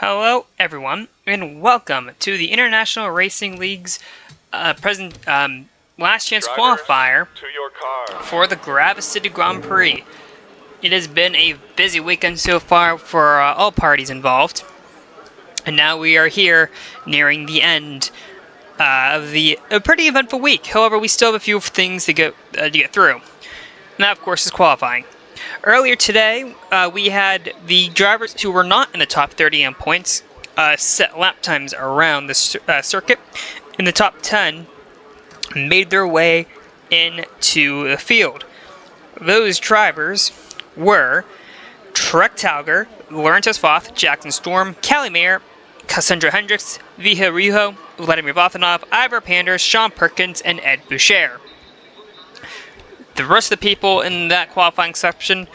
Hello, everyone, and welcome to the International Racing League's last chance qualifier for the Gravis City Grand Prix. It has been a busy weekend so far for all parties involved, and now we are here nearing the end of a pretty eventful week. However, we still have a few things to get through. And that, of course, is qualifying. Earlier today, we had the drivers who were not in the top 30 on points set lap times around the circuit. In the top 10, made their way into the field. Those drivers were Trek Tauger, Laurentis Voth, Jackson Storm, Callie Mayer, Cassandra Hendricks, Viha Riho, Vladimir Vothanov, Ivor Panders, Sean Perkins, and Ed Boucher. The rest of the people in that qualifying session,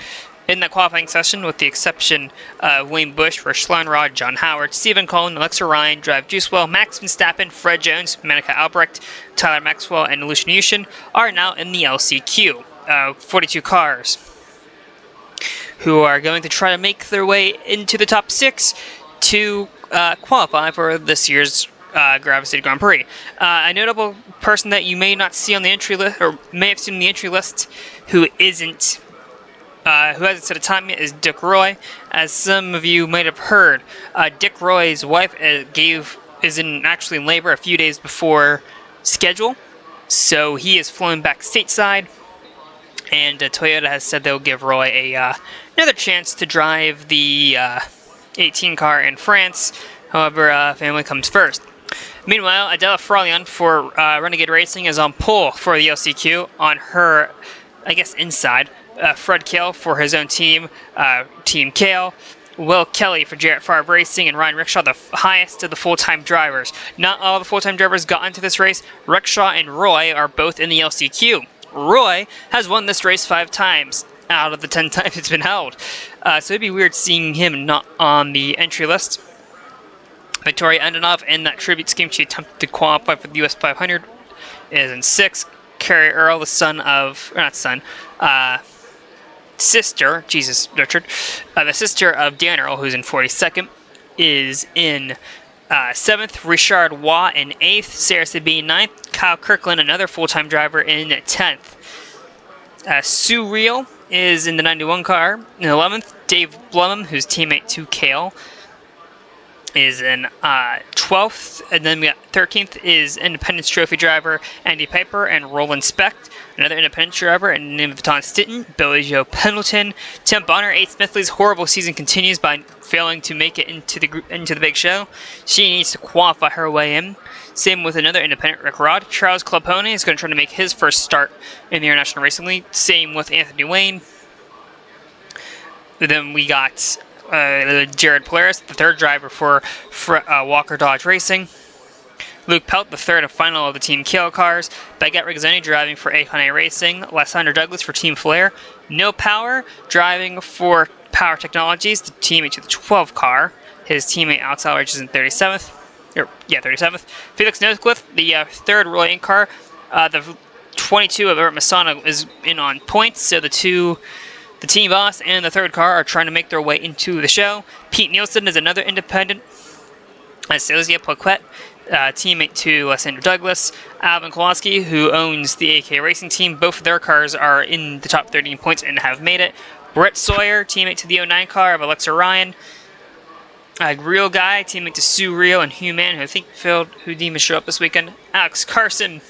with the exception of Wayne Bush, Rich Schlanrod, John Howard, Stephen Cullen, Alexa Ryan, Drive Juicewell, Max Verstappen, Fred Jones, Monica Albrecht, Tyler Maxwell, and Lucian Yushin are now in the LCQ. 42 cars who are going to try to make their way into the top 6 to qualify for this year's Gravis City Grand Prix. A notable person that you may not see on the entry list, or may have seen on the entry list, who hasn't set a time yet, is Dick Roy. As some of you might have heard, Dick Roy's wife is actually in labor a few days before schedule, so he is flown back stateside. And Toyota has said they'll give Roy another chance to drive the 18 car in France. However, family comes first. Meanwhile, Adela Frolian for Renegade Racing is on pole for the LCQ on her, inside. Fred Kale for his own team, Team Kale. Will Kelly for Jarrett Favre Racing, and Ryan Rickshaw, the highest of the full-time drivers. Not all the full-time drivers got into this race. Rickshaw and Roy are both in the LCQ. Roy has won this race 5 times out of the 10 times it's been held. So it'd be weird seeing him not on the entry list. Victoria Endenov in that tribute scheme, she attempted to qualify for the US 500, is in 6th. Carrie Earl, the sister of Dan Earl, who's in 42nd, is in 7th. Richard Waugh in 8th. Sarah Sabine 9th. Kyle Kirkland, another full-time driver, in 10th. Sue Reel is in the 91 car in 11th. Dave Blumham, who's teammate to Kale, is in 12th, and then we got 13th is Independence Trophy driver Andy Piper and Roland Specht, another Independence driver, and name of Tom Stinton, Billy Joe Pendleton. Tim Bonner, Ace Smithley's horrible season continues by failing to make it into the big show. She needs to qualify her way in. Same with another independent, Rick Rod. Charles Clapone is going to try to make his first start in the International Racing League. Same with Anthony Wayne. Then we got Jared Polaris, the third driver for Walker Dodge Racing. Luke Pelt, the third and final of the Team Kale cars. Baguette Rigazzoni driving for Akane Racing. Lysandra Douglas for Team Flair. No Power driving for Power Technologies, the teammate to the 12 car. His teammate Alex Aldridge is in 37th. 37th. Felix Noscliffe, the third Roy Inc car. The 22 of Eric Masano is in on points, so the Team Boss and the third car are trying to make their way into the show. Pete Nielsen is another independent. Celia Plaquette, teammate to Lysandra Douglas. Alvin Kowalski, who owns the AK Racing team. Both of their cars are in the top 13 points and have made it. Brett Sawyer, teammate to the 09 car of Alexa Ryan. Real Guy, teammate to Sue Rio and Hugh Mann, who I think failed Houdini show up this weekend. Carson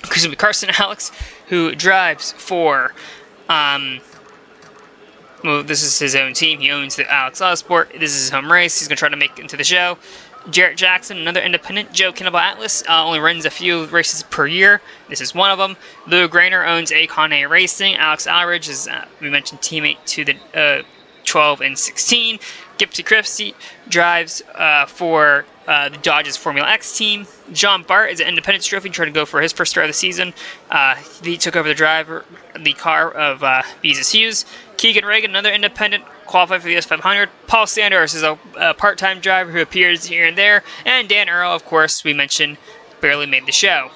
Alex, who drives for this is his own team. He owns the Alex Autosport. This is his home race. He's going to try to make it into the show. Jarrett Jackson, another independent. Joe Kinnable Atlas only runs a few races per year. This is one of them. Lou Grainer owns Akane Racing. Alex Aldridge is, we mentioned, teammate to the 12 and 16. Gipsy Christie drives for the Dodge's Formula X team. John Bart is an independent trophy trying to go for his first start of the season. He took over the car of Beezus Hughes. Keegan Reagan, another independent, qualified for the US 500. Paul Sanders is a part-time driver who appears here and there. And Dan Earl, of course, we mentioned, barely made the show.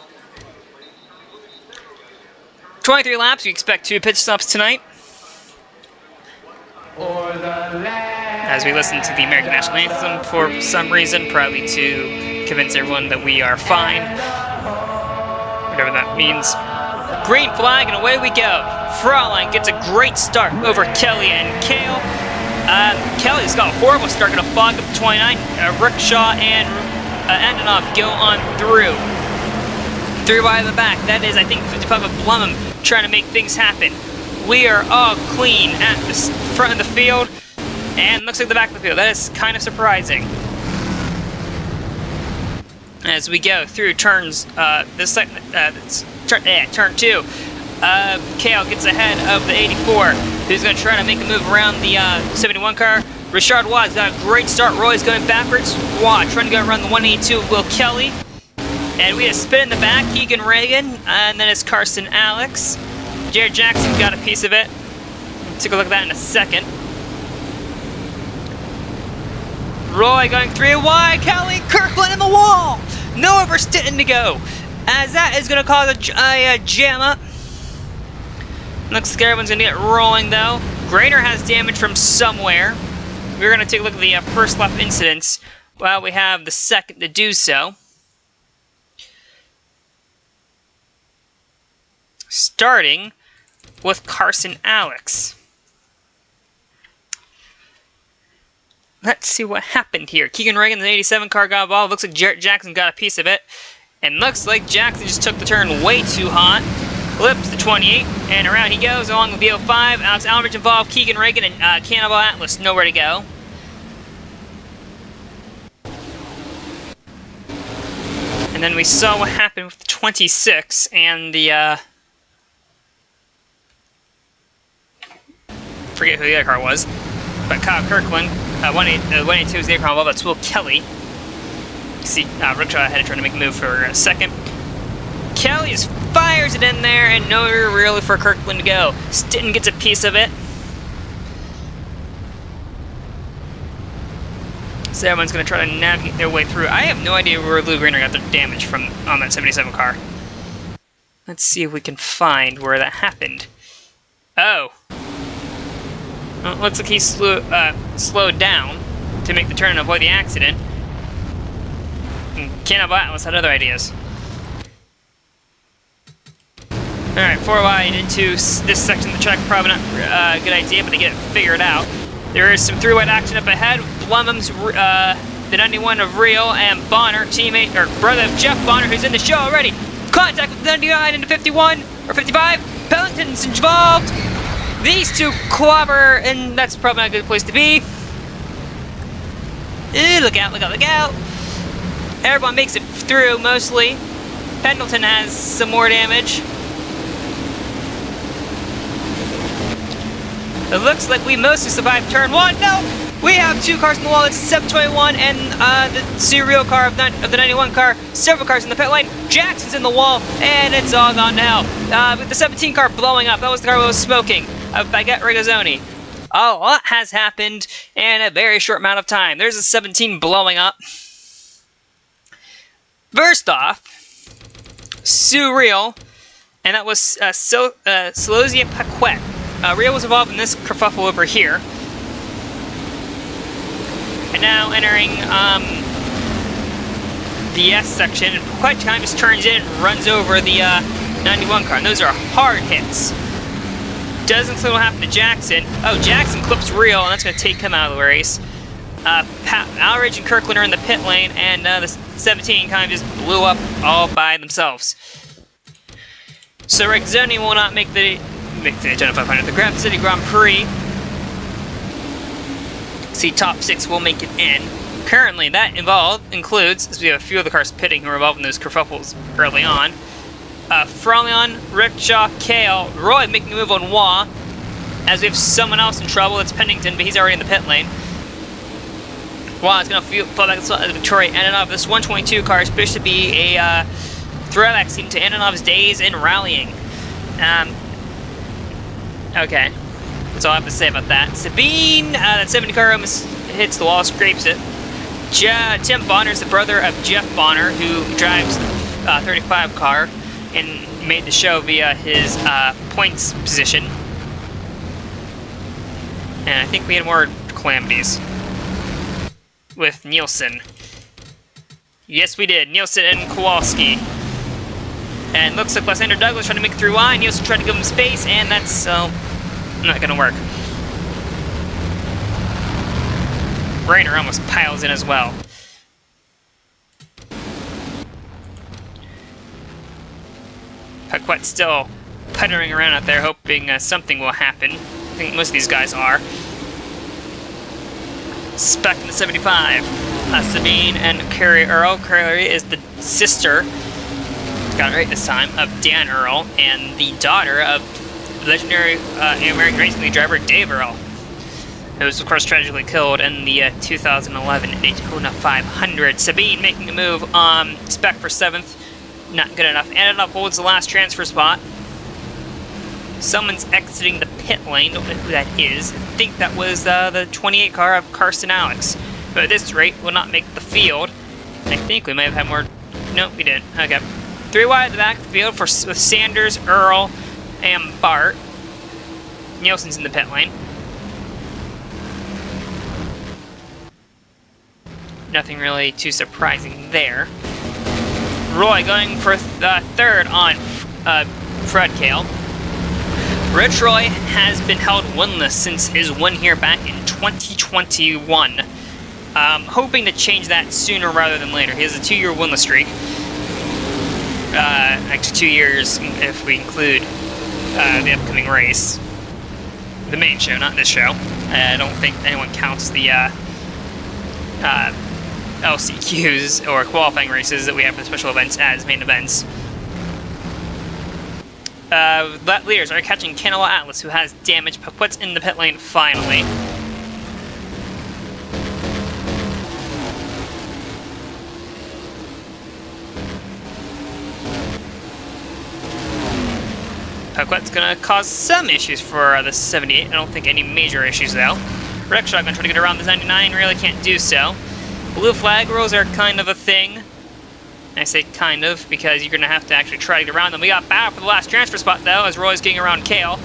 23 laps, we expect 2 pit stops tonight. as we listen to the American National Anthem for some reason, probably to convince everyone that we are fine. Whatever that means. Green flag, and away we go. Fraulein gets a great start over Kelly and Kale. Kelly's got a horrible start, going to fog up 29. Rickshaw and Antonov go on through. 3 wide of the back. That is, I think, 55 of Blumham trying to make things happen. We are all clean at the front of the field, and looks like the back of the field. That is kind of surprising. As we go through turns, turn 2. Kale gets ahead of the 84, who's going to try to make a move around the 71 car. Richard Watt's got a great start. Roy's going backwards. Watt trying to go around the 182 of Will Kelly. And we have spin in the back, Keegan Reagan, and then it's Carson Alex. Jared Jackson got a piece of it. Take a look at that in a second. Roy going 3 wide. Kelly, Kirkland in the wall. Nowhere for Stinton to go, as that is going to cause a jam up. Looks like everyone's going to get rolling, though. Grainer has damage from somewhere. We're going to take a look at the first lap incidents while we have the second to do so. Starting with Carson Alex. Let's see what happened here. Keegan Reagan, the 87 car, got involved. Looks like Jarrett Jackson got a piece of it. And looks like Jackson just took the turn way too hot. Flips the 28, and around he goes along with the 05. Alex Almridge involved. Keegan Reagan and Cannibal Atlas, nowhere to go. And then we saw what happened with the 26 and the, forget who the other car was, but Kyle Kirkland, 182 is the other car involved. That's Will Kelly. You see, Rickshaw had to try to make a move for a second. Kelly just fires it in there, and nowhere really for Kirkland to go. Stinton gets a piece of it. So everyone's going to try to navigate their way through. I have no idea where Lou Grainer got their damage from on that 77 car. Let's see if we can find where that happened. Oh. Well, looks like he slowed down to make the turn and avoid the accident. And Cannibal Atlas had other ideas. Alright, 4 wide into this section of the track. Probably not a good idea, but they get it figured out. There is some 3 wide action up ahead. Blumham's the 91 of Real, and Bonner, teammate, or brother of Jeff Bonner, who's in the show already. Contact with the 99 into 51, or 55. Pellington's involved. These two clobber, and that's probably not a good place to be. Ooh, look out, look out, look out. Everyone makes it through, mostly. Pendleton has some more damage. It looks like we mostly survived turn 1. No! We have 2 cars in the wall. It's 721 and the serial car of the 91 car. Several cars in the pit lane. Jackson's in the wall, and it's all gone to hell. With the 17 car blowing up. That was the car that was smoking. Baguette Regazzoni. A lot has happened in a very short amount of time. There's a 17 blowing up. First off, Surreal, and that was Silesia Paquette. Real was involved in this kerfuffle over here. And now entering the S section, and Paquette kind of just turns in and runs over the 91 car. And those are hard hits. Doesn't see what happened to Jackson. Oh, Jackson clips Real, and that's going to take him out of the race. Alridge and Kirkland are in the pit lane, and the 17 kind of just blew up all by themselves. So Regazzoni will not make the Daytona 500. The Gravis City Grand Prix. See, top 6 will make it in. Currently, that includes, as we have a few of the cars pitting who were involved in those kerfuffles early on. Fraulein, Rickshaw, Kale, Roy making a move on Wah. As we have someone else in trouble, it's Pennington, but he's already in the pit lane. Wah is going to fall back as Victoria Antonov. This 122 car is supposed to be a throwback scene to Antonov's days in rallying. Okay. That's all I have to say about that. Sabine, that 70 car almost hits the wall, scrapes it. Tim Bonner's the brother of Jeff Bonner, who drives the 35 car and made the show via his points position. And I think we had more calamities. with Nielsen. Yes, we did. Nielsen and Kowalski. And looks like Lysander Douglas trying to make it through Y. Nielsen tried to give him space, and that's not going to work. Rainer almost piles in as well. Paquette's still puttering around out there, hoping something will happen. I think most of these guys are. Speck in the 75. Sabine and Carrie Earl. Carrie is the sister, got it right this time, of Dan Earl, and the daughter of legendary American racing league driver Dave Earl, who was, of course, tragically killed in the 2011 Daytona 500. Sabine making a move on Speck for 7th. Not good enough. Antonov holds the last transfer spot. Someone's exiting the pit lane. Don't know who that is. I think that was the 28 car of Carson Alex, who at this rate will not make the field. I think we might have had more. Nope, we didn't. Okay. 3 wide at the back of the field with Sanders, Earl, and Bart. Nielsen's in the pit lane. Nothing really too surprising there. Roy going for 3rd on Fred Kale. Rich Roy has been held winless since his win here back in 2021. Hoping to change that sooner rather than later. He has a 2-year winless streak. Actually 2 years if we include the upcoming race. The main show, not this show. I don't think anyone counts the LCQs or qualifying races that we have for the special events as main events. Leaders are catching Cannella Atlas, who has damage. Paquette's in the pit lane finally. Paquette's gonna cause some issues for the 78. I don't think any major issues though. Wreck Shotgun trying to get around the 99, really can't do so. Blue flag rules are kind of a thing. I say kind of because you're gonna have to actually try to get around them. We got battle for the last transfer spot though, as Roy's getting around Kale.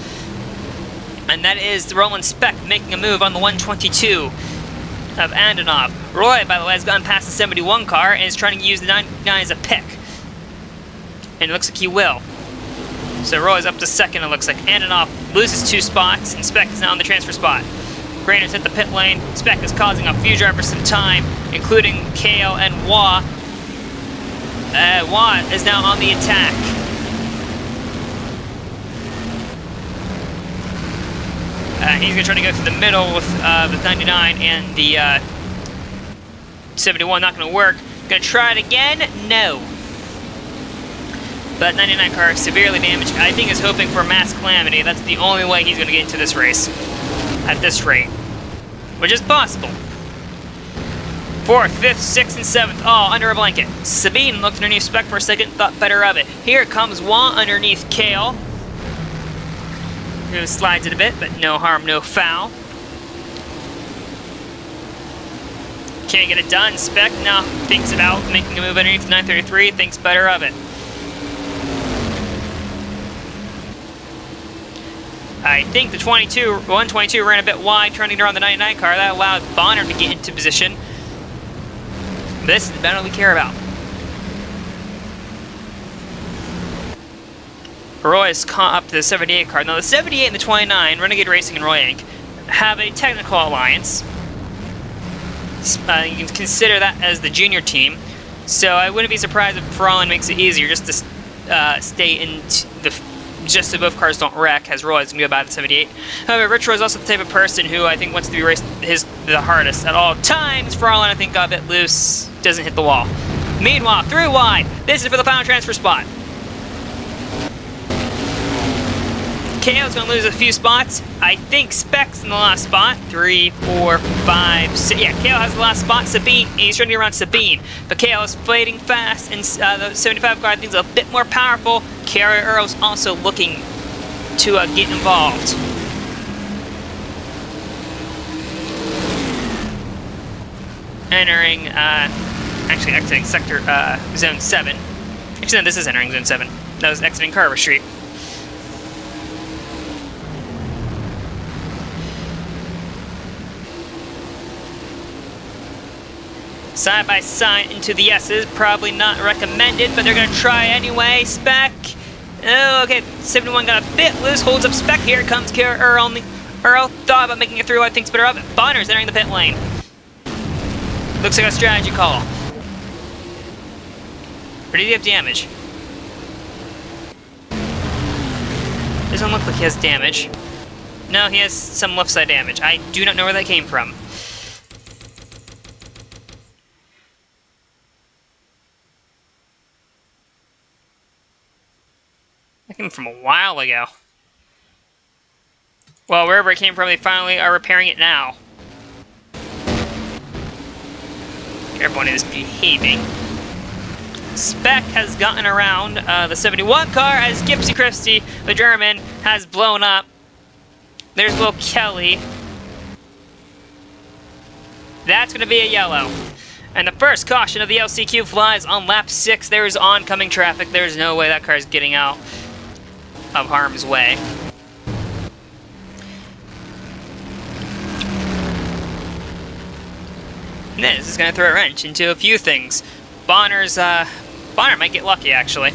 And that is the Roland Speck making a move on the 122 of Andonov. Roy, by the way, has gone past the 71 car and is trying to use the 99 as a pick. And it looks like he will. So Roy's up to 2nd, it looks like. Andonov loses 2 spots, and Speck is now in the transfer spot. Grainer's hit the pit lane. Speck is causing a few drivers some time, including Kale and Wah. Wah is now on the attack. He's going to try to go through the middle with the 99 and the 71. Not going to work. Going to try it again? No. But 99 car is severely damaged. I think he's hoping for mass calamity. That's the only way he's going to get into this race at this rate, which is possible. 4th, 5th, 6th, and 7th, all under a blanket. Sabine looked underneath Speck for a second, thought better of it. Here comes Wah underneath Kale. Who slides it a bit, but no harm, no foul. Can't get it done. Speck now thinks about making a move underneath 933, thinks better of it. I think the 122 ran a bit wide, trying to get around the 99 car. That allowed Bonner to get into position. This is the battle we care about. Roy is caught up to the 78 car. Now the 78 and the 29, Renegade Racing and Roy Inc., have a technical alliance. You can consider that as the junior team. So I wouldn't be surprised if Ferrallin makes it easier just to stay in the just so both cars don't wreck, as Roy is going to go by the 78. However, Rich Roy is also the type of person who I think wants to be raced the hardest at all times. Ferrallin, I think, got a bit loose, doesn't hit the wall. Meanwhile, 3 wide. This is for the final transfer spot. KO's going to lose a few spots. I think Speck's in the last spot. 3, 4, 5, 6. Yeah, KO has the last spot. Sabine, he's trying to get around Sabine. But KO is fighting fast, and the 75 car I think is a bit more powerful. Carrie Earl's also looking to get involved. Entering, actually exiting sector, zone 7. Actually, no, this is entering zone 7. That was exiting Carver Street. Side by side into the S's. Probably not recommended, but they're going to try anyway. Spec. Oh, okay. 71 got a bit loose. Holds up Spec. Here comes Earl. Earl thought about making it through. I think's better of it. Bonner's entering the pit lane. Looks like a strategy call. Or did he have damage? Doesn't look like he has damage. No, he has some left side damage. I do not know where that came from. That came from a while ago. Well, wherever it came from, they finally are repairing it now. Everyone is behaving. Spec has gotten around the 71 car as Gypsy Christie, the German, has blown up. There's Will Kelly. That's going to be a yellow. And the first caution of the LCQ flies on lap 6. There is oncoming traffic. There's no way that car is getting out of harm's way. And this is going to throw a wrench into a few things. Bonner might get lucky, actually.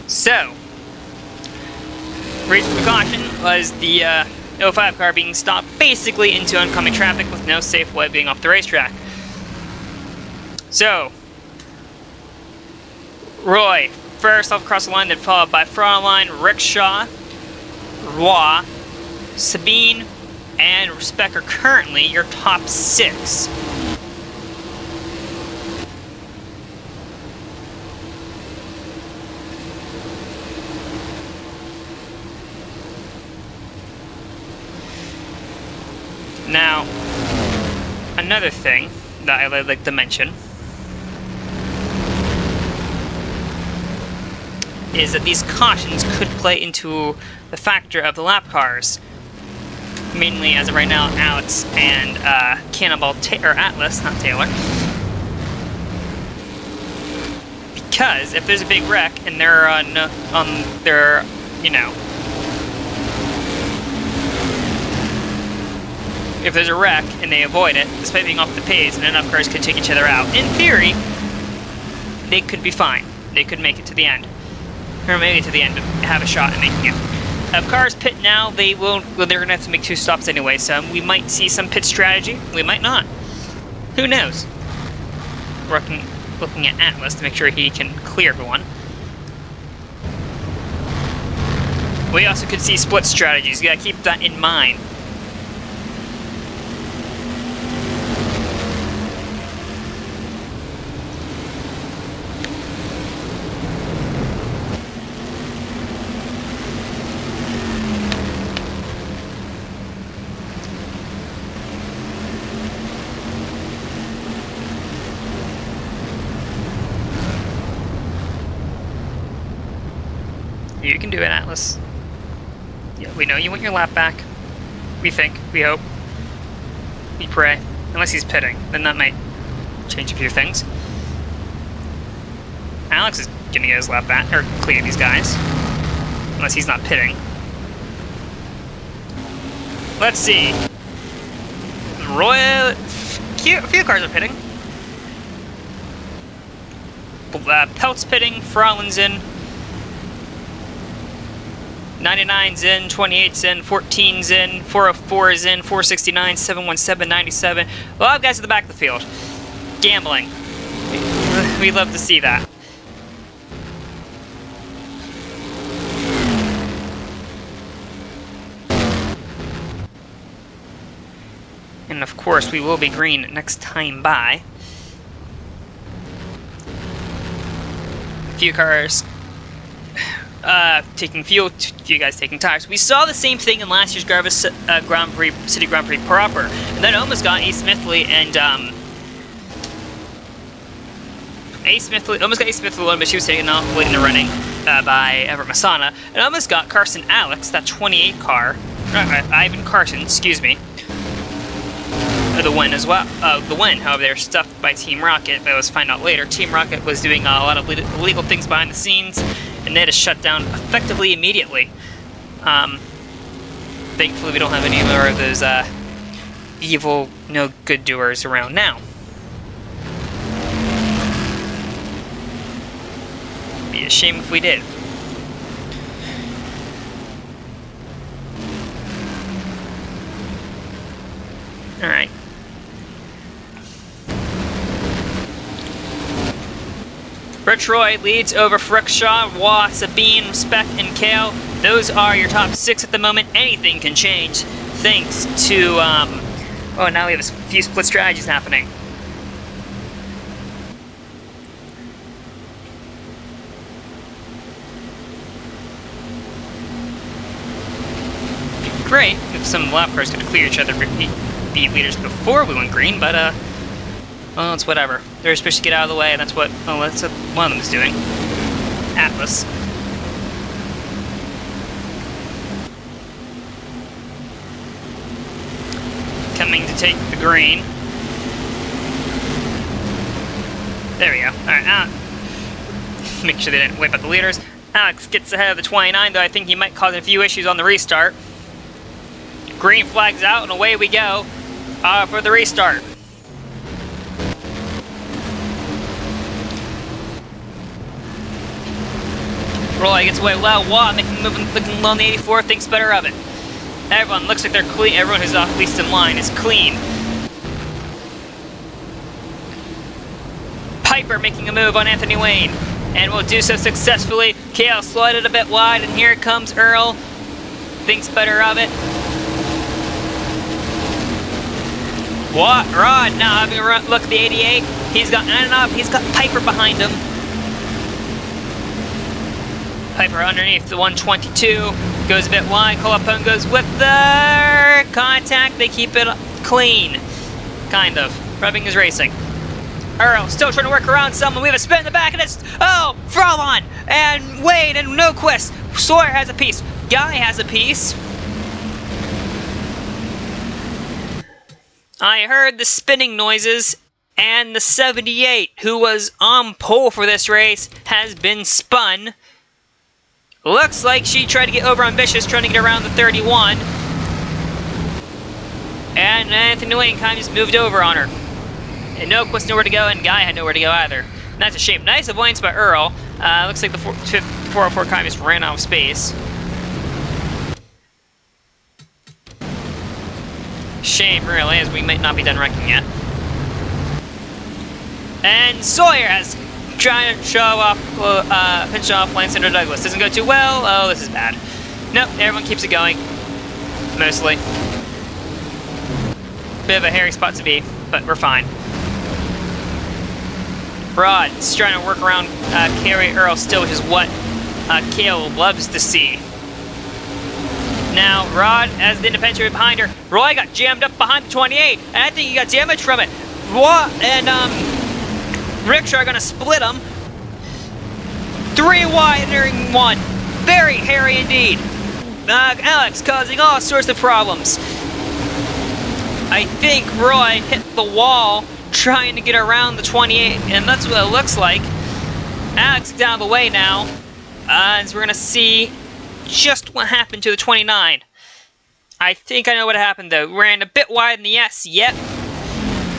So, reason for caution was the 05 car being stopped basically into oncoming traffic with no safe way being off the racetrack. So, Roy, first off across the line, then followed by front line, Rickshaw, Roy, Sabine, and Spec are currently your top 6. Now, another thing that I would like to mention is that these cautions could play into the factor of the lap cars. Mainly, as of right now, Alex and Cannonball or Atlas, not Taylor. Because if there's a big wreck and they're on their, you know, if there's a wreck and they avoid it, despite being off the pace, and enough cars could take each other out, in theory, they could be fine. They could make it to the end, or maybe to the end, have a shot at making it. If cars pit now, they're gonna have to make 2 stops anyway, so we might see some pit strategy, we might not. Who knows? Looking at Atlas to make sure he can clear everyone. We also could see split strategies, you gotta keep that in mind. You can do it, Atlas. Yeah, we know you want your lap back. We think, we hope, we pray. Unless he's pitting, then that might change a few things. Alex is gonna get his lap back, or clear these guys. Unless he's not pitting. Let's see. Royal... A few cars are pitting. Pelt's pitting, Frolin's in. 99's in, 28's in, 14's in, 404 is in, 469, 717, 97. A lot of guys at the back of the field. Gambling. We love to see that. And of course, we will be green next time by. A few cars taking fuel, you guys taking tires. We saw the same thing in last year's Gravis Grand Prix, City Grand Prix proper, and then almost got Ace Smithley and almost got Ace Smithley one, but she was taken off late in the running by Everett Masana, and almost got Carson Alex, that 28 car, Ivan Carson, excuse me, the win as well. The win, however, they were stuffed by Team Rocket, but it was found out later. Team Rocket was doing a lot of illegal things behind the scenes, and they had to shut down effectively immediately. Thankfully, we don't have any more of those evil, no good doers around now. Be a shame if we did. Alright. Roy leads over Frickshaw, Wah, Sabine, Speck, and Kale. Those are your top 6 at the moment. Anything can change thanks to, oh, now we have a few split strategies happening. Great if some lap cars could clear each other, beat leaders before we went green, but, well, it's whatever. They're supposed to get out of the way, and that's what, well, that's what one of them is doing. Atlas. Coming to take the green. There we go. Alright, make sure they didn't wipe out the leaders. Alex gets ahead of the 29, though I think he might cause a few issues on the restart. Green flags out, and away we go for the restart. Roy gets away well. Wah making the move, looking low on the 84, thinks better of it. Everyone looks like they're clean. Everyone who's off least in line is clean. Piper making a move on Anthony Wayne, and will do so successfully. Kale slided a bit wide, and here comes Earl. Thinks better of it. What? Rod now having a look at the 88. He's got he's got Piper behind him. Piper underneath the 122, goes a bit wide, Colapone goes with the contact, they keep it clean, kind of, rubbing his racing. Earl still trying to work around someone, we have a spin in the back, and it's, oh, Frolon, and Wade, and Noquist, Sawyer has a piece, Guy has a piece. I heard the spinning noises, and the 78, who was on pole for this race, has been spun. Looks like she tried to get over-ambitious, trying to get around the 31. And Anthony Wayne kind of just moved over on her. And Noquist nowhere to go, and Guy had nowhere to go either. And that's a shame. Nice avoidance by Earl. Looks like the 404 kind of just ran out of space. Shame, really, as we might not be done wrecking yet. And Sawyer has trying to show off, pinch off Lance Andrew Douglas. Doesn't go too well. Oh, this is bad. Nope, everyone keeps it going. Mostly. Bit of a hairy spot to be, but we're fine. Rod's trying to work around Carrie Earl still, which is what Kale loves to see. Now, Rod has the independent behind her. Roy got jammed up behind the 28, and I think he got damage from it. Roy and, Rickshaw are gonna split them. 3 wide entering 1. Very hairy indeed. Alex causing all sorts of problems. I think Roy hit the wall trying to get around the 28, and that's what it looks like. Alex is down the way now, as we're gonna see just what happened to the 29. I think I know what happened though. Ran a bit wide in the S. Yep.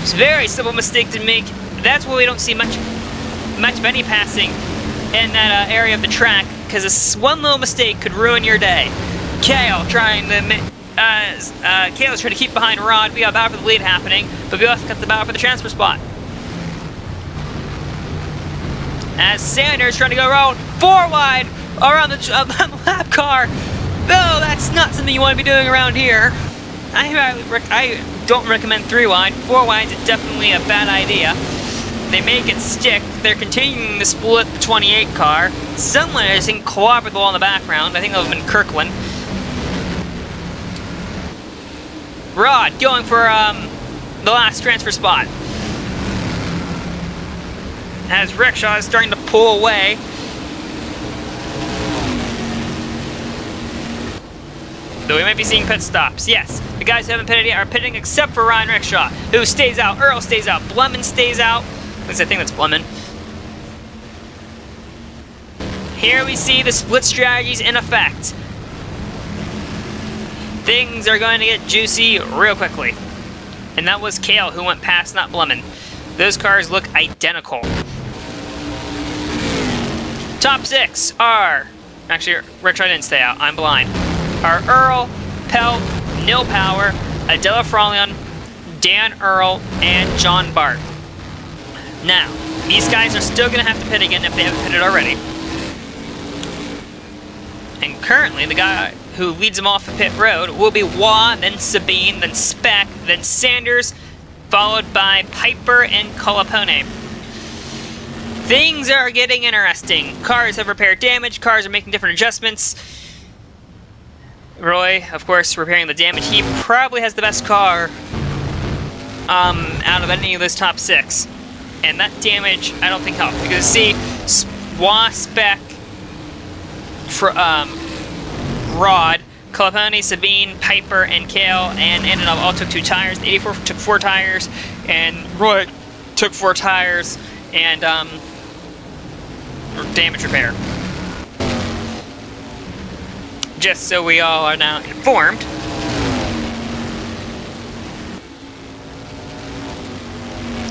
It's a very simple mistake to make. That's why we don't see much of any passing in that area of the track, because this one little mistake could ruin your day. Kale trying to Kale's trying to keep behind Rod. We got a battle for the lead happening, but we also got the battle for the transfer spot. As Sanders trying to go around 4 wide around the lap car. No, that's not something you want to be doing around here. I don't recommend 3 wide. 4 wide is definitely a bad idea. They make it stick. They're continuing to split the 28 car. Someone is in cooperative in the background. I think that would have been Kirkland. Rod going for the last transfer spot. As Rickshaw is starting to pull away. Though we might be seeing pit stops. Yes, the guys who haven't pitted yet are pitting except for Ryan Rickshaw, who stays out. Earl stays out. Blemon stays out. At least I think that's Blemon. Here we see the split strategies in effect. Things are going to get juicy real quickly. And that was Kale who went past, not Blemmin. Those cars look identical. Top 6 are... Actually, Retro didn't stay out. I'm blind. Are Earl, Pelt, Nil Power, Adela Frolion, Dan Earl, and John Bart. Now, these guys are still going to have to pit again if they haven't pitted already. And currently, the guy who leads them off the pit road will be Wah, then Sabine, then Speck, then Sanders, followed by Piper and Colapone. Things are getting interesting. Cars have repaired damage, cars are making different adjustments. Roy, of course, repairing the damage. He probably has the best car out of any of those top 6. And that damage, I don't think helped. Because see, Wah, Speck, Rod, Colapone, Sabine, Piper, and Kale, and Antonov all took 2 tires. 84 took 4 tires, and Roy took 4 tires, and damage repair. Just so we all are now informed.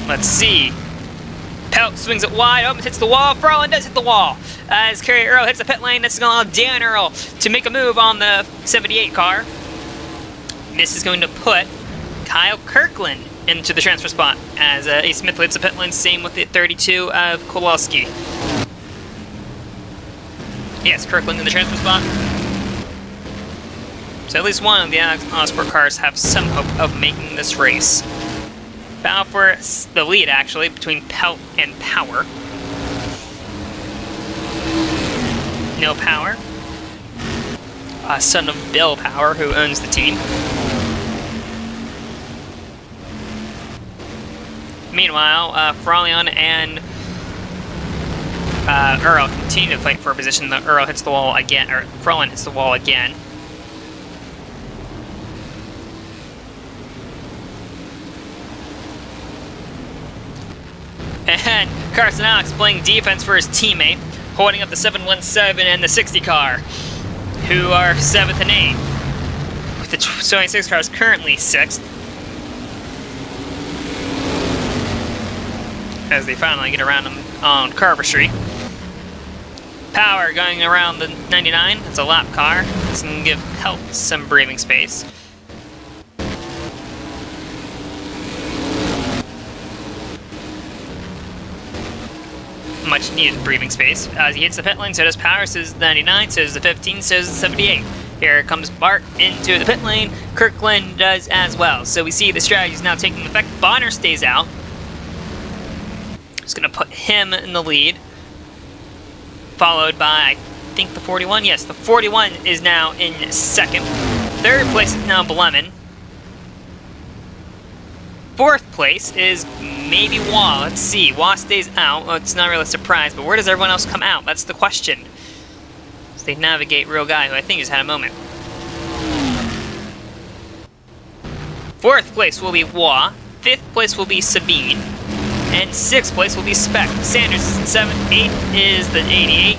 Let's see. Pelt swings it wide, almost hits the wall. Frolin does hit the wall. As Kerry Earl hits the pit lane, this is going to allow Dan Earl to make a move on the 78 car. This is going to put Kyle Kirkland into the transfer spot as Ace Smith hits the pit lane, same with the 32 of Kowalski. Yes, Kirkland in the transfer spot. So at least one of the Autosport cars have some hope of making this race. Battle for the lead, actually, between Pelt and Power. No Power. Son of Bill Power, who owns the team. Meanwhile, Frolion and Earl continue to fight for a position. The Earl hits the wall again, or Frolion hits the wall again. And Carson Alex playing defense for his teammate, holding up the 717 and the 60 car, who are 7th and 8th. With the 26 car is currently 6th. As they finally get around them on Carver Street. Power going around the 99, it's a lap car. This can give Pelt some breathing space. Much needed breathing space. As he hits the pit lane, so does Power, so does the 99, so does the 15, so does the 78. Here comes Bart into the pit lane. Kirkland does as well. So we see the strategy is now taking effect. Bonner stays out. Just going to put him in the lead. Followed by, I think, the 41. Yes, the 41 is now in 2nd. 3rd place is now Blemmin. 4th place is maybe Wah. Let's see. Wah stays out. Well, it's not really a surprise, but where does everyone else come out? That's the question. So they navigate Real Guy, who I think just had a moment. 4th place will be Wah. 5th place will be Sabine. And 6th place will be Speck. Sanders is in 7th. 8th is the 88.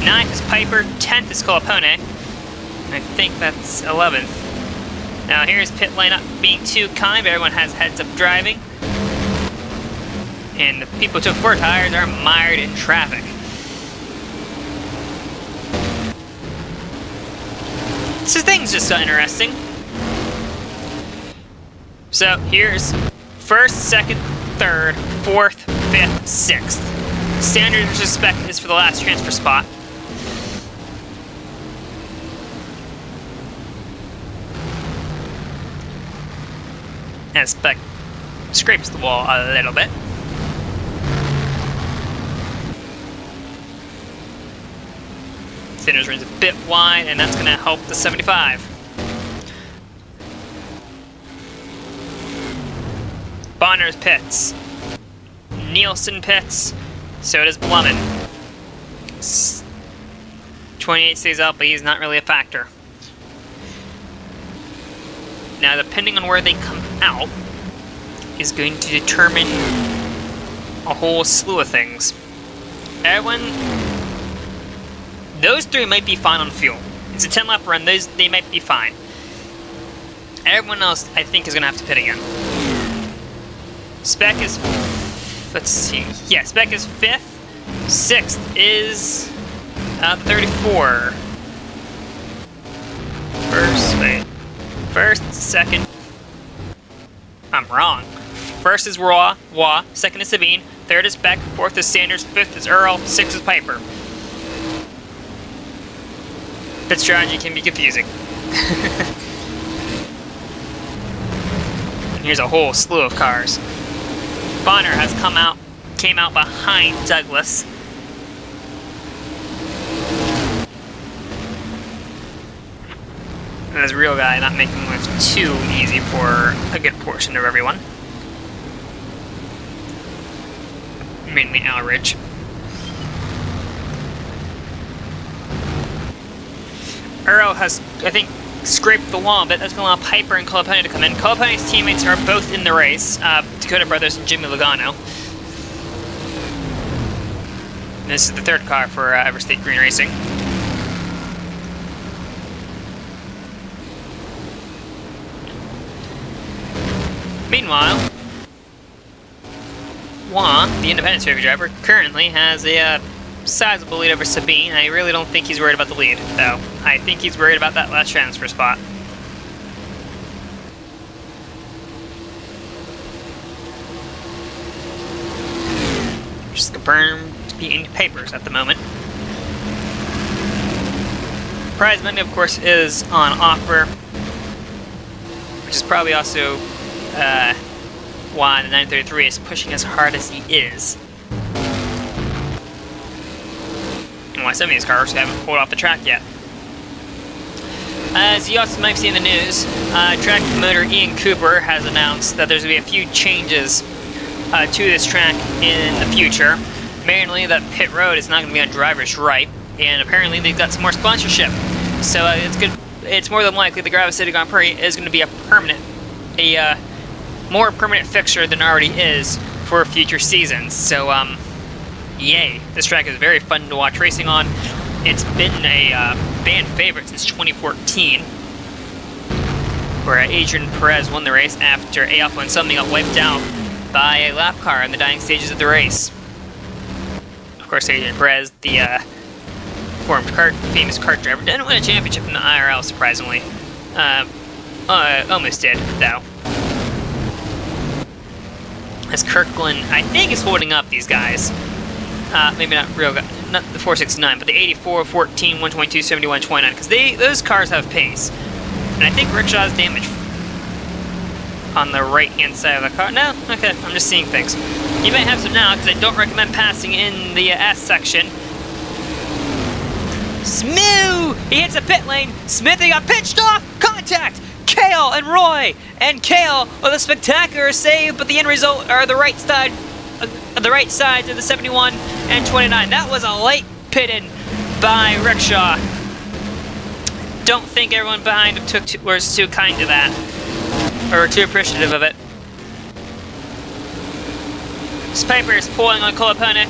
9th is Piper. 10th is Colapone. I think that's 11th. Now here's pit lane up being too kind, but everyone has heads-up driving. And the people who took 4 tires are mired in traffic. So things just got interesting. So here's 1st, 2nd, 3rd, 4th, 5th, 6th. Standard respect is for the last transfer spot. And Speck scrapes the wall a little bit. Sanders runs a bit wide, and that's going to help the 75. Bonner's pits. Nielsen pits. So does Blemmin. 28 stays out, but he's not really a factor. Now, depending on where they come out, is going to determine a whole slew of things. Everyone, those 3 might be fine on fuel. It's a 10-lap run, they might be fine. Everyone else, I think, is going to have to pit again. Spec is... Let's see. Yeah, Spec is 5th. 6th is... the 34. First, 2nd... I'm wrong. 1st is Wah. 2nd is Sabine. 3rd is Beck. 4th is Sanders. 5th is Earl. 6th is Piper. That strategy can be confusing. Here's a whole slew of cars. Bonner has came out behind Douglas. And this real guy not making life too easy for a good portion of everyone. Mainly Alridge. Earl has, I think, scraped the wall, but that's going to allow Piper and Colapone to come in. Colapone's teammates are both in the race, Dakota Brothers and Jimmy Logano. And this is the 3rd car for Everstate Green Racing. Meanwhile, Juan, the independent trophy driver, currently has a sizable lead over Sabine. I really don't think he's worried about the lead, though. I think he's worried about that last transfer spot. Just confirmed to be in papers at the moment. Prize money, of course, is on offer, which is probably also why the 933 is pushing as hard as he is. And why some of these cars haven't pulled off the track yet. As you also might see in the news, track promoter Ian Cooper has announced that there's going to be a few changes to this track in the future. Mainly that pit road is not going to be on driver's right, and apparently they've got some more sponsorship. So it's good. It's more than likely the Gravis City Grand Prix is going to be a more permanent fixture than already is for future seasons. So yay! This track is very fun to watch racing on. It's been a fan favorite since 2014, where Adrian Perez won the race after Alpha and something got wiped out by a lap car in the dying stages of the race. Of course, Adrian Perez, the famous kart driver, didn't win a championship in the IRL, surprisingly. Almost did, though. As Kirkland, I think, is holding up these guys. Maybe not real, not the 469, but the 84, 14, 122, 71, 29, because those cars have pace. And I think Rickshaw's damaged on the right-hand side of the car. No? Okay, I'm just seeing things. You might have some now, because I don't recommend passing in the S section. Smoo! He hits a pit lane. Smithy got pitched off! Contact! Kale and Roy! And Kale with a spectacular save, but the end result are the right side of the 71 and 29. That was a late pit-in by Rickshaw. Don't think everyone behind him was too kind to that, or too appreciative of it. Piper is pulling on Colapone,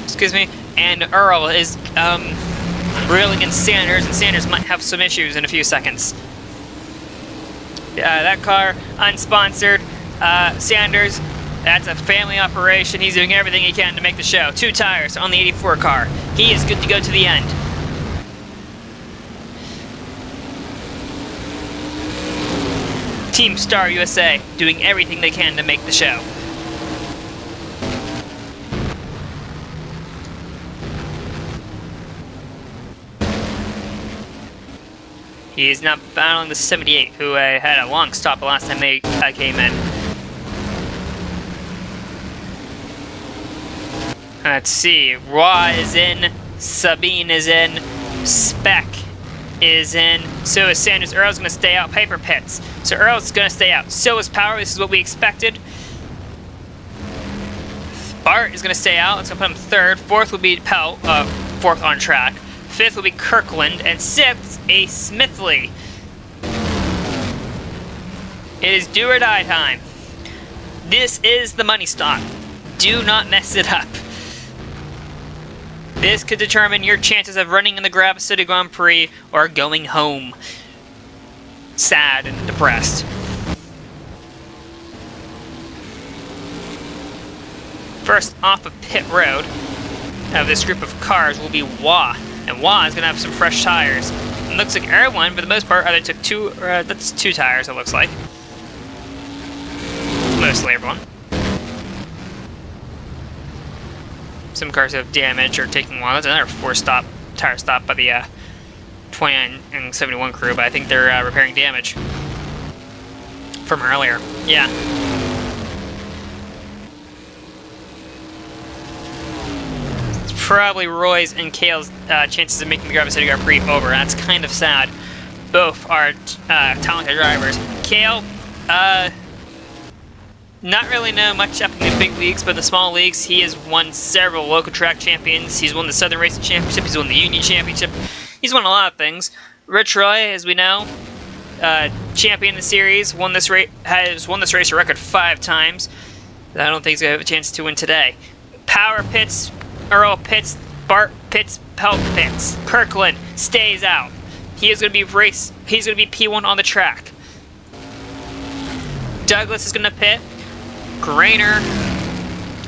excuse me, and Earl is reeling in Sanders, and Sanders might have some issues in a few seconds. That car, unsponsored. Sanders, that's a family operation. He's doing everything he can to make the show. 2 tires on the 84 car. He is good to go to the end. Team Star USA doing everything they can to make the show. He is now battling the 78, who had a long stop the last time they came in. Let's see, Raw is in, Sabine is in, Spec is in, so is Sanders. Earl's going to stay out, Piper pits. So Earl's going to stay out. So is Power, this is what we expected. Bart is going to stay out, it's going to put him 3rd. 4th will be Pell, 4th on track. 5th will be Kirkland, and 6th, a Smithley. It is do or die time. This is the money stock. Do not mess it up. This could determine your chances of running in the Gravis City Grand Prix or going home. sad and depressed. First off of pit road of this group of cars will be Wah, and Wah is going to have some fresh tires. It looks like everyone, for the most part, either took that's 2 tires, it looks like. Mostly everyone. Some cars have damage or taking one. That's another 4 tire stop by the 29 and 71 crew, but I think they're repairing damage from earlier. Yeah. It's probably Roy's and Kale's chances of making the Gravis City Grand Prix over. That's kind of sad. Both are talented drivers. Kale, not really know much up in the big leagues, but in the small leagues, he has won several local track champions. He's won the Southern Racing Championship. He's won the Union Championship. He's won a lot of things. Rich Roy, as we know, champion the series, has won this race a record 5 times. I don't think he's going to have a chance to win today. Power pits, Earl pits, Bart pits, Pelt pits. Kirkland stays out. He is going to be he's going to be P1 on the track. Douglas is going to pit. Grainer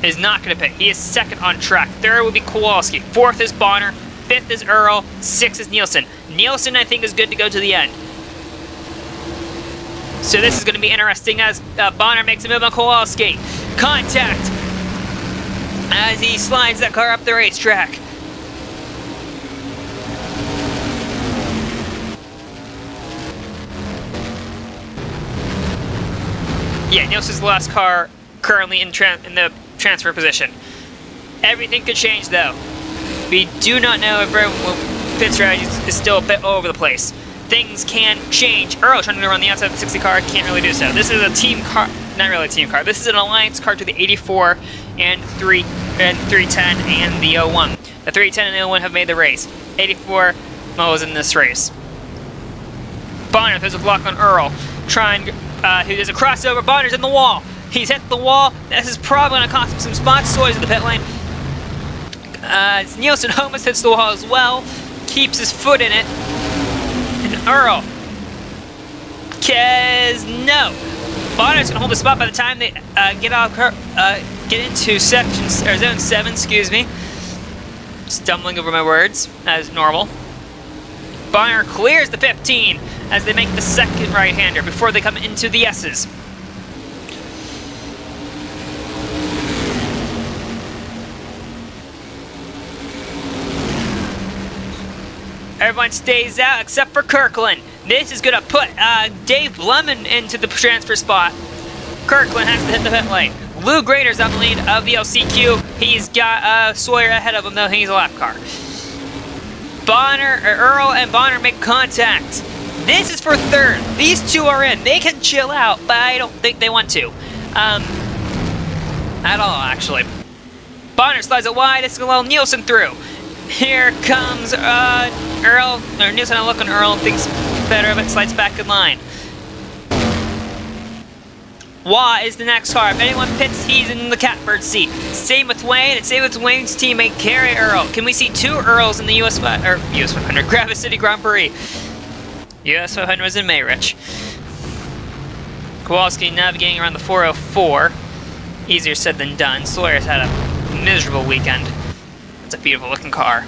is not going to pit. He is 2nd on track. 3rd will be Kowalski. 4th is Bonner. 5th is Earl. 6th is Nielsen. Nielsen, I think, is good to go to the end. So this is going to be interesting as Bonner makes a move on Kowalski. Contact as he slides that car up the racetrack. Yeah, Nielsen's the last car currently in the transfer position. Everything could change, though. We do not know if pit strategy is still a bit all over the place. Things can change. Earl trying to run the outside of the 60 car, can't really do so. This is a team car, not really a team car. This is an alliance car to the 84 and 310 and the 01. The 310 and the 01 have made the race. 84 was in this race. Bonner throws a block on Earl, who does a crossover. Bonner's in the wall. He's hit the wall. This is probably going to cost him some spots. So he's in the pit lane. Nielsen almost hits the wall as well. Keeps his foot in it. And Earl. No. Bonner's going to hold the spot by the time they get into zone 7, excuse me. Stumbling over my words, as normal. Bonner clears the 15 as they make the 2nd right-hander before they come into the S's. Everyone stays out except for Kirkland. This is going to put Dave Lemon into the transfer spot. Kirkland has to hit the pit lane. Lou Grader's on the lead of the LCQ. He's got Sawyer ahead of him, though. He's a lap car. Earl and Bonner make contact. This is for 3rd. These 2 are in. They can chill out, but I don't think they want to. At all, actually. Bonner slides it wide. It's going to allow Nielsen through. Here comes Nielsen. I look on Earl, thinks better of it, slides back in line. Wah is the next car. If anyone pits, he's in the catbird seat. Same with Wayne, and same with Wayne's teammate, Kerry Earl. Can we see 2 Earls in the US 500 Gravis City Grand Prix? US 500 was in May, Rich. Kowalski navigating around the 404. Easier said than done. Sawyer's had a miserable weekend. It's a beautiful looking car.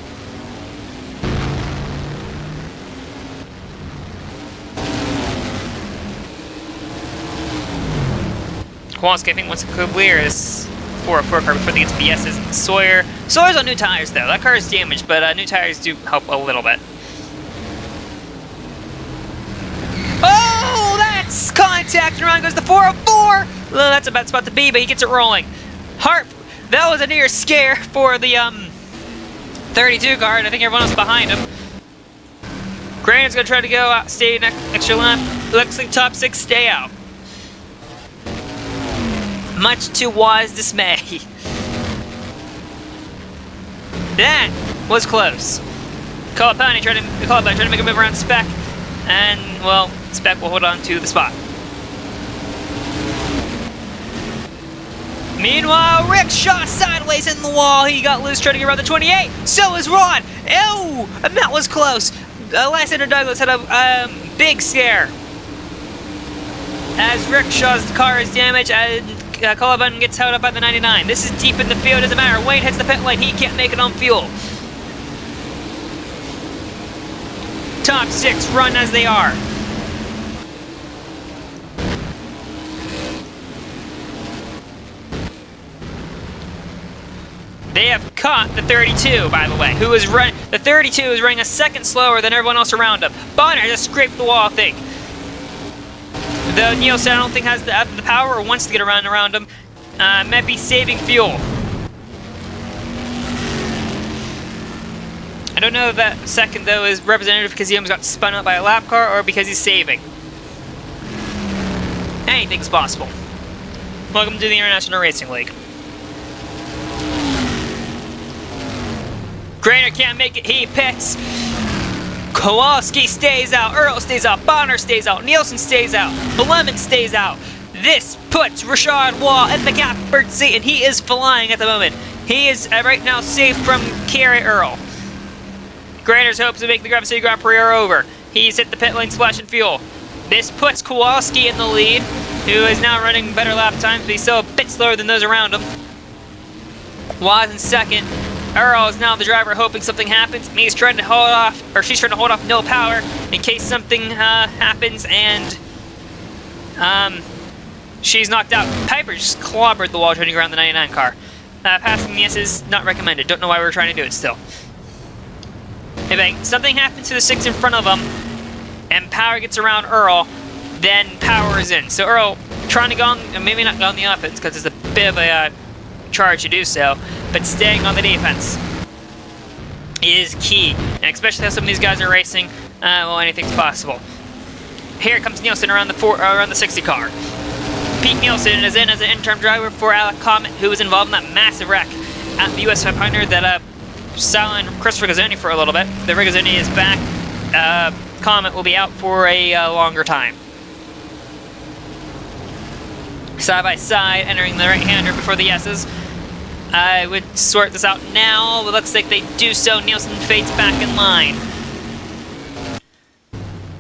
Kowalski, I think, wants to clear this 404 car before they get to the S's. Sawyer's on new tires, though. That car is damaged, but new tires do help a little bit. Oh, that's contact, and around goes the 404. Well, that's a bad spot to be, but he gets it rolling. Harp, that was a near scare for the 32 car, and I think everyone else behind him. Graham's gonna try to go out, stay an extra lap. Looks like top 6 stay out. Much to Wah's dismay. That was close. Colapani trying to make a move around Spec, and well, Spec will hold on to the spot. Meanwhile, Rick shot sideways in the wall. He got loose trying to get around the 28. So is Ron. Ew, and that was close. Lysander Douglas had a big scare. as Rickshaw's car is damaged and Cullivan gets held up by the 99. This is deep in the field, doesn't matter. Wayne hits the pit lane, he can't make it on fuel. Top 6 run as they are. They have caught the 32, by the way, who is running. The 32 is running a second slower than everyone else around him. Bonner just scraped the wall, I think. Though Nielsen, I don't think has the power or wants to get around him. Might be saving fuel. I don't know if that second, though, is representative because he almost got spun out by a lap car or because he's saving. Anything's possible. Welcome to the International Racing League. Grainer can't make it, he pits. Kowalski stays out, Earl stays out, Bonner stays out, Nielsen stays out, Lemon stays out. This puts Richard Wall in the catbird seat, and he is flying at the moment. He is right now safe from Kerry Earl. Grainer's hopes to make the Gravis City Grand Prix are over. He's hit the pit lane splashing fuel. This puts Kowalski in the lead, who is now running better lap times, but he's still a bit slower than those around him. Wall is in second. Earl is now the driver, hoping something happens. He's trying to hold off, or she's trying to hold off no power in case something happens, and she's knocked out. Piper just clobbered the wall turning around the 99 car. Passing the S is not recommended. Don't know why we're trying to do it still. If something happens to the 6 in front of them, and power gets around Earl, then power is in. So Earl trying to go on, maybe not go on the offense because it's a bit of a charge to do so, but staying on the defense is key, and especially how some of these guys are racing. Well, anything's possible. Here comes Nielsen around the 60 car. Pete Nielsen is in as an interim driver for Alec Comet, who was involved in that massive wreck at the US 500 that silenced Chris Rigazzoni for a little bit. The Rigazzoni is back. Comet will be out for a longer time. Side by side, entering the right-hander before the S's. I would sort this out now, but looks like they do so. Nielsen fades back in line.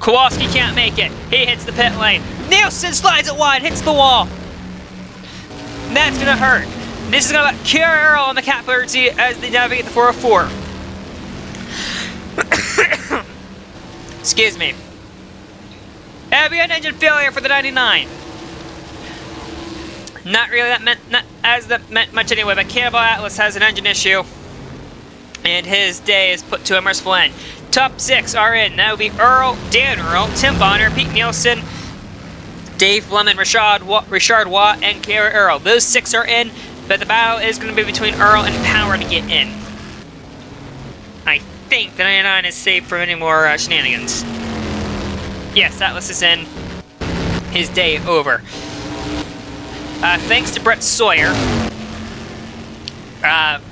Kowalski can't make it. He hits the pit lane. Nielsen slides it wide, hits the wall. That's gonna hurt. This is gonna put Kerry Earl on the catbird seat as they navigate the 404. Excuse me. And we had an engine failure for the 99. Not really that meant much anyway, but Cannibal Atlas has an engine issue, and his day is put to a merciful end. Top 6 are in. That would be Earl, Dan Earl, Tim Bonner, Pete Nielsen, Dave Lemon, Richard Watt, and Kerry Earl. Those 6 are in, but the battle is going to be between Earl and Power to get in. I think the 99 is safe from any more shenanigans. Yes, Atlas is in. His day over. Thanks to Brett Sawyer,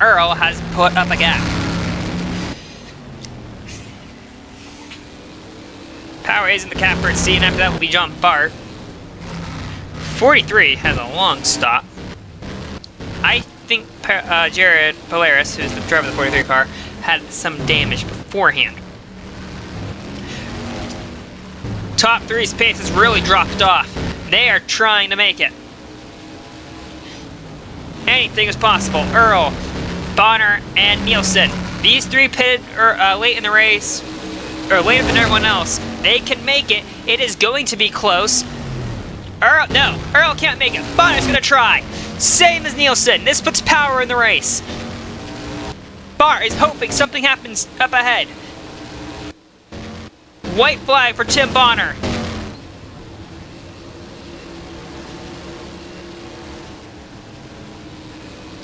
Earl has put up a gap. Power is in the catbird seat, and after that will be John Bart. 43 has a long stop. I think Jared Polaris, who's the driver of the 43 car, had some damage beforehand. Top 3's pace has really dropped off. They are trying to make it. Anything is possible. Earl, Bonner, and Nielsen. These 3 pitted late in the race, or later than everyone else. They can make it. It is going to be close. Earl can't make it. Bonner's gonna try. Same as Nielsen. This puts Power in the race. Bart is hoping something happens up ahead. White flag for Tim Bonner.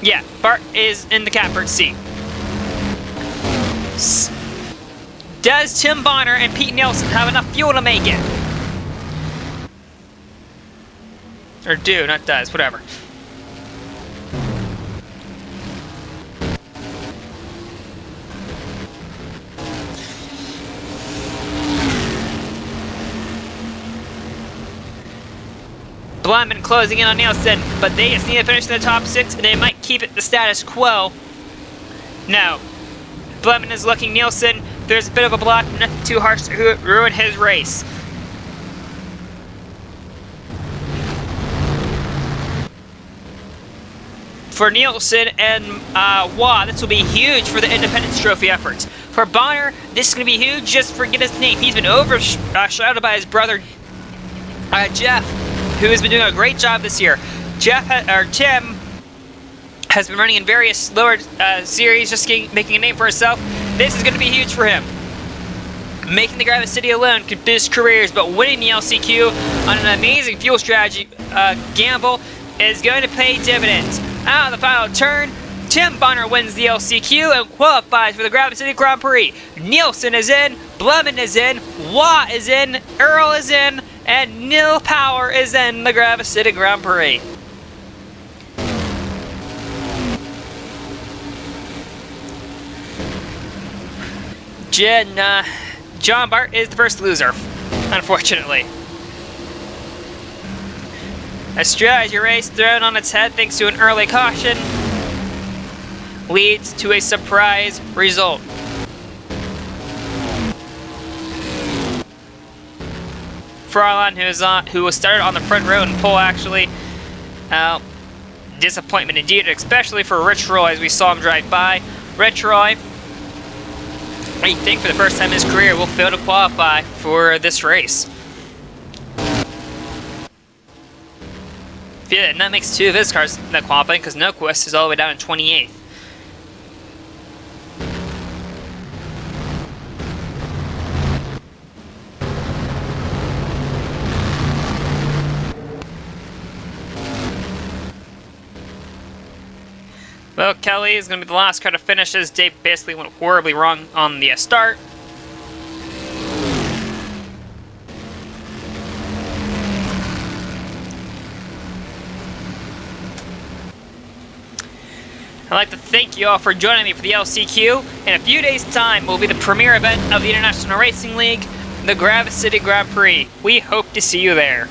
Yeah, Bart is in the catbird seat. Does Tim Bonner and Pete Nielsen have enough fuel to make it? Or do, not does, whatever. Blyman closing in on Nielsen, but they just need to finish in the top 6 and they might keep it the status quo. No. Blyman is looking Nielsen. There's a bit of a block, nothing too harsh to ruin his race. for Nielsen and Waugh, this will be huge for the Independence Trophy efforts. For Bonner, this is going to be huge just for getting his name. He's been overshadowed by his brother Jeff, who has been doing a great job this year. Tim has been running in various lower series, just making a name for himself. This is going to be huge for him. Making the Gravis City alone could boost careers, but winning the LCQ on an amazing fuel strategy gamble is going to pay dividends. Out of the final turn, Tim Bonner wins the LCQ and qualifies for the Gravis City Grand Prix. Nielsen is in, Blemon is in, Watt is in, Earl is in, and Neil Power is in the Gravis City Grand Prix. John Bart is the first loser, unfortunately. A strategy race thrown on its head thanks to an early caution leads to a surprise result. Farlan, who was started on the front row in pole, actually, disappointment indeed, especially for Rich Roy as we saw him drive by. Rich Roy, I think for the first time in his career, will fail to qualify for this race. Yeah, and that makes two of his cars not qualifying because Noquist is all the way down in 28th. Well, Kelly is going to be the last car to finish as Dave basically went horribly wrong on the start. I'd like to thank you all for joining me for the LCQ. In a few days' time will be the premier event of the International Racing League, the Gravis City Grand Prix. We hope to see you there.